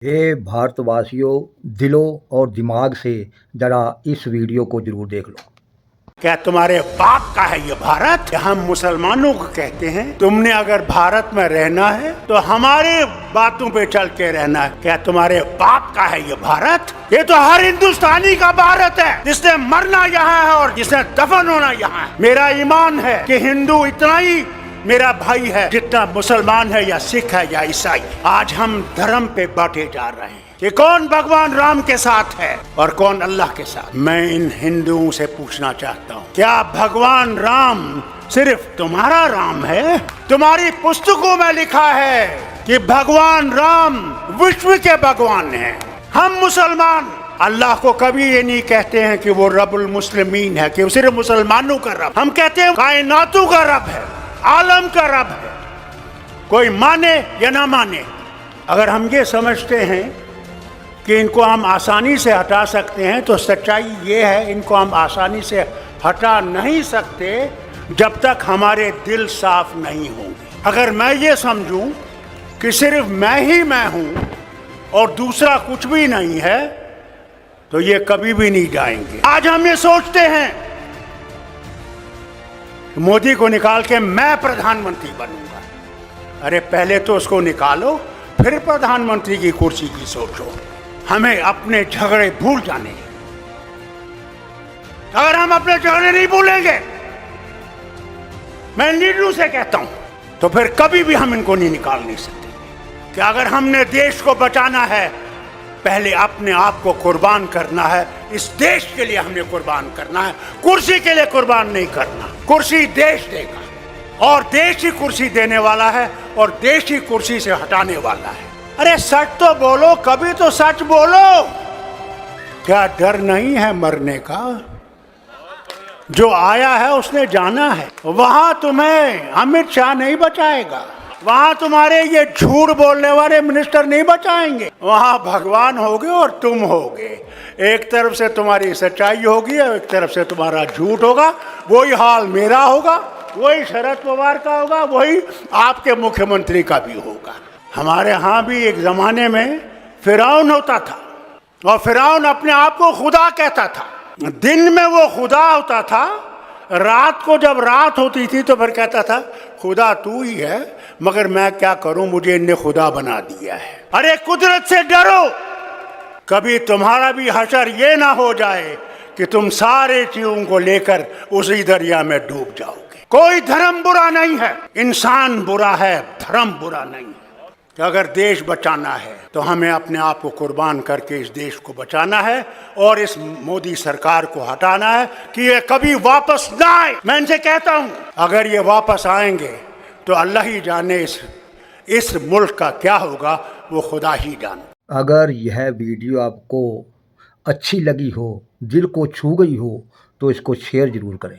हे भारतवासियों, दिलों और दिमाग से जरा इस वीडियो को जरूर देख लो। क्या तुम्हारे बाप का है ये भारत? हम मुसलमानों को कहते हैं तुमने अगर भारत में रहना है तो हमारे बातों पे चल के रहना है। क्या तुम्हारे बाप का है ये भारत? ये तो हर हिंदुस्तानी का भारत है, जिसने मरना यहाँ है और जिसने दफन होना यहाँ है। मेरा ईमान है कि हिंदू इतना ही मेरा भाई है जितना मुसलमान है या सिख है या ईसाई। आज हम धर्म पे बांटे जा रहे हैं कि कौन भगवान राम के साथ है और कौन अल्लाह के साथ। मैं इन हिंदुओं से पूछना चाहता हूँ, क्या भगवान राम सिर्फ तुम्हारा राम है? तुम्हारी पुस्तकों में लिखा है कि भगवान राम विश्व के भगवान हैं। हम मुसलमान अल्लाह को कभी ये नहीं कहते हैं कि वो रब्बुल मुस्लिमीन है, कि वो सिर्फ मुसलमानों का रब। हम कहते हैं कायनातों का रब है, आलम का रब है। कोई माने या ना माने, अगर हम ये समझते हैं कि इनको हम आसानी से हटा सकते हैं तो सच्चाई ये है, इनको हम आसानी से हटा नहीं सकते जब तक हमारे दिल साफ नहीं होंगे। अगर मैं ये समझूं कि सिर्फ मैं ही मैं हूं और दूसरा कुछ भी नहीं है तो ये कभी भी नहीं जाएंगे। आज हम ये सोचते हैं मोदी को निकाल के मैं प्रधानमंत्री बनूंगा। अरे पहले तो उसको निकालो, फिर प्रधानमंत्री की कुर्सी की सोचो। हमें अपने झगड़े भूल जाने। अगर हम अपने झगड़े नहीं भूलेंगे, मैं लीडरों से कहता हूं, तो फिर कभी भी हम इनको नहीं निकाल नहीं सकते। कि अगर हमने देश को बचाना है, पहले अपने आप को कुर्बान करना है। इस देश के लिए हमने कुर्बान करना है, कुर्सी के लिए कुर्बान नहीं करना। कुर्सी देश देगा और देश ही कुर्सी देने वाला है और देश ही कुर्सी से हटाने वाला है। अरे सच तो बोलो, कभी तो सच बोलो। क्या डर नहीं है मरने का? जो आया है उसने जाना है। वहां तुम्हें अमित शाह नहीं बचाएगा, वहां तुम्हारे ये झूठ बोलने वाले मिनिस्टर नहीं बचाएंगे। वहां भगवान होगे और तुम होगे। एक तरफ से तुम्हारी सच्चाई होगी और एक तरफ से तुम्हारा झूठ होगा। वही हाल मेरा होगा, वही शरद पवार का होगा, वही आपके मुख्यमंत्री का भी होगा। हमारे यहाँ भी एक जमाने में फिरौन होता था और फिरौन अपने आप को खुदा कहता था। दिन में वो खुदा होता था, रात को जब रात होती थी तो फिर कहता था खुदा तू ही है, मगर मैं क्या करूं, मुझे इनने खुदा बना दिया है। अरे कुदरत से डरो, कभी तुम्हारा भी हशर ये ना हो जाए कि तुम सारे चीजों को लेकर उसी दरिया में डूब जाओगे। कोई धर्म बुरा नहीं है, इंसान बुरा है, धर्म बुरा नहीं है। कि अगर देश बचाना है तो हमें अपने आप को कुर्बान करके इस देश को बचाना है और इस मोदी सरकार को हटाना है कि ये कभी वापस ना आए। मैं इनसे कहता हूं, अगर ये वापस आएंगे तो अल्लाह ही जाने इस मुल्क का क्या होगा, वो खुदा ही जाने। अगर यह वीडियो आपको अच्छी लगी हो, दिल को छू गई हो, तो इसको शेयर ज़रूर करें।